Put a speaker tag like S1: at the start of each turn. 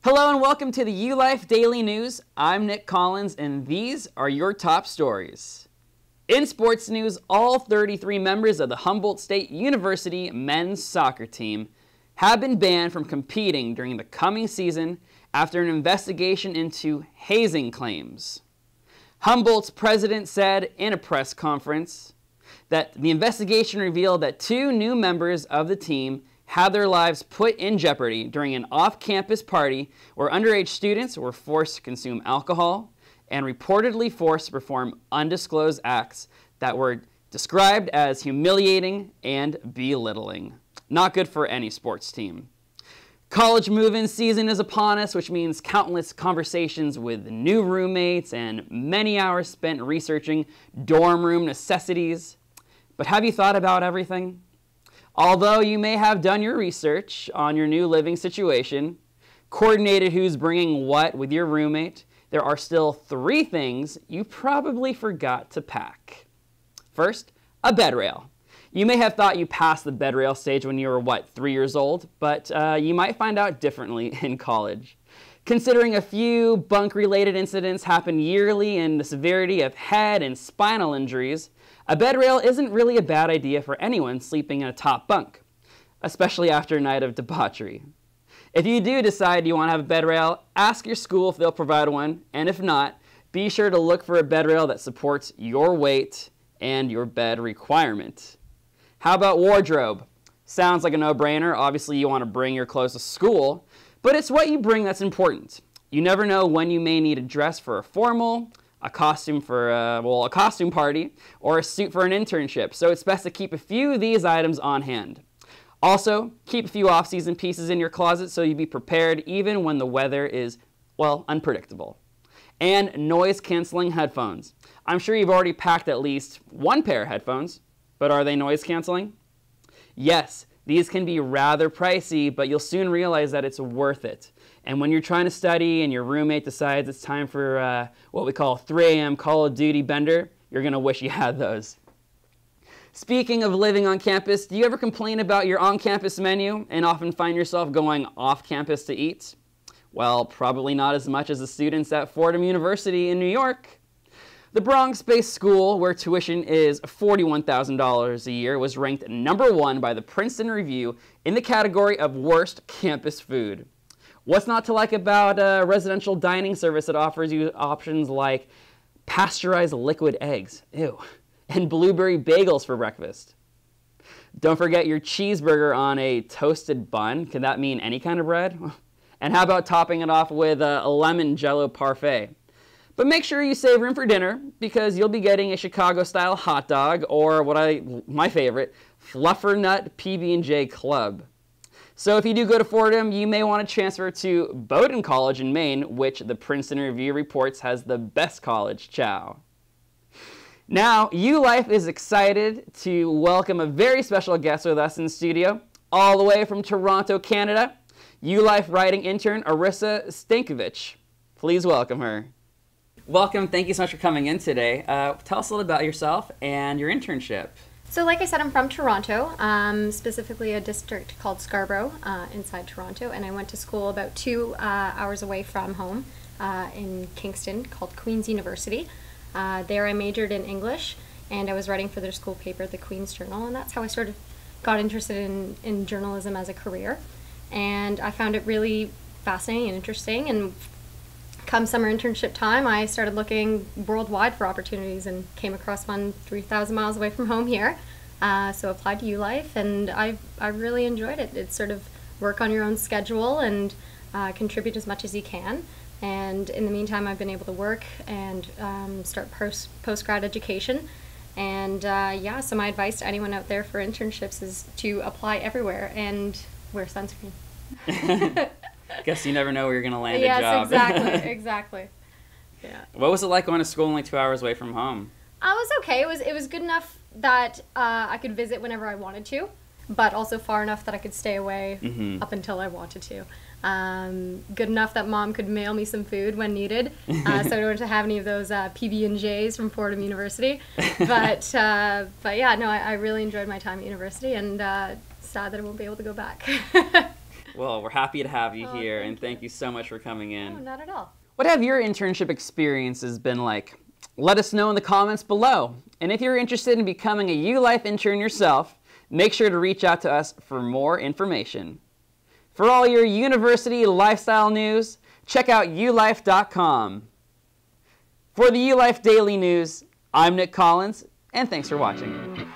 S1: Hello and welcome to the ULife Daily News. I'm Nick Collins and these are your top stories. In sports news, all 33 members of the Humboldt State University men's soccer team have been banned from competing during the coming season after an investigation into hazing claims. Humboldt's president said in a press conference that the investigation revealed that 2 new members of the team had their lives put in jeopardy during an off-campus party where underage students were forced to consume alcohol and reportedly forced to perform undisclosed acts that were described as humiliating and belittling. Not good for any sports team. College move-in season is upon us, which means countless conversations with new roommates and many hours spent researching dorm room necessities. But have you thought about everything? Although you may have done your research on your new living situation, coordinated who's bringing what with your roommate, there are still 3 things you probably forgot to pack. First, a bed rail. You may have thought you passed the bed rail stage when you were, 3 years old, but you might find out differently in college. Considering a few bunk-related incidents happen yearly and the severity of head and spinal injuries, a bed rail isn't really a bad idea for anyone sleeping in a top bunk, especially after a night of debauchery. If you do decide you want to have a bed rail, ask your school if they'll provide one, and if not, be sure to look for a bed rail that supports your weight and your bed requirement. How about wardrobe? Sounds like a no-brainer. Obviously, you want to bring your clothes to school, but it's what you bring that's important. You never know when you may need a dress for a formal, a costume for a costume party, or a suit for an internship, so it's best to keep a few of these items on hand. Also, keep a few off-season pieces in your closet so you be prepared even when the weather is, unpredictable. And noise-canceling headphones. I'm sure you've already packed at least 1 pair of headphones, but are they noise-canceling? Yes, these can be rather pricey, but you'll soon realize that it's worth it. And when you're trying to study and your roommate decides it's time for what we call 3 a.m. Call of Duty bender, you're going to wish you had those. Speaking of living on campus, do you ever complain about your on-campus menu and often find yourself going off-campus to eat? Well, probably not as much as the students at Fordham University in New York. The Bronx-based school, where tuition is $41,000 a year, was ranked #1 by the Princeton Review in the category of worst campus food. What's not to like about a residential dining service that offers you options like pasteurized liquid eggs, ew, and blueberry bagels for breakfast? Don't forget your cheeseburger on a toasted bun. Can that mean any kind of bread? And how about topping it off with a lemon jello parfait? But make sure you save room for dinner because you'll be getting a Chicago-style hot dog or my favorite, Fluffernut PB&J Club. So if you do go to Fordham, you may want to transfer to Bowdoin College in Maine, which the Princeton Review reports has the best college chow. Now, ULife is excited to welcome a very special guest with us in studio, all the way from Toronto, Canada, ULife writing intern Arissa Stankovich. Please welcome her. Welcome. Thank you so much for coming in today. Tell us a little about yourself and your internship.
S2: So like I said, I'm from Toronto, specifically a district called Scarborough inside Toronto, and I went to school about 2 hours away from home in Kingston called Queen's University. There I majored in English, and I was writing for their school paper, the Queen's Journal, and that's how I sort of got interested in journalism as a career. And I found it really fascinating and interesting, and come summer internship time, I started looking worldwide for opportunities and came across one 3,000 miles away from home here. So applied to ULife, and I really enjoyed it. It's sort of work on your own schedule and contribute as much as you can. And in the meantime, I've been able to work and start post-grad education. And yeah, so my advice to anyone out there for internships is to apply everywhere and wear sunscreen.
S1: Guess you never know where you're going to land a job.
S2: Yes, exactly, exactly. Yeah.
S1: What was it like going to school only 2 hours away from home?
S2: It was okay. It was good enough that I could visit whenever I wanted to. but also far enough that I could stay away up until I wanted to. Good enough that Mom could mail me some food when needed, so I don't have to have any of those PB&Js from Fordham University. But yeah, no, I really enjoyed my time at university, and sad that I won't be able to go back.
S1: Well, we're happy to have you here,
S2: thank
S1: and thank you so much for coming in.
S2: No, not at all.
S1: What have your internship experiences been like? Let us know in the comments below. And if you're interested in becoming a ULife intern yourself, make sure to reach out to us for more information. For all your university lifestyle news, check out ulife.com. For the ULife Daily News, I'm Nick Collins, and thanks for watching.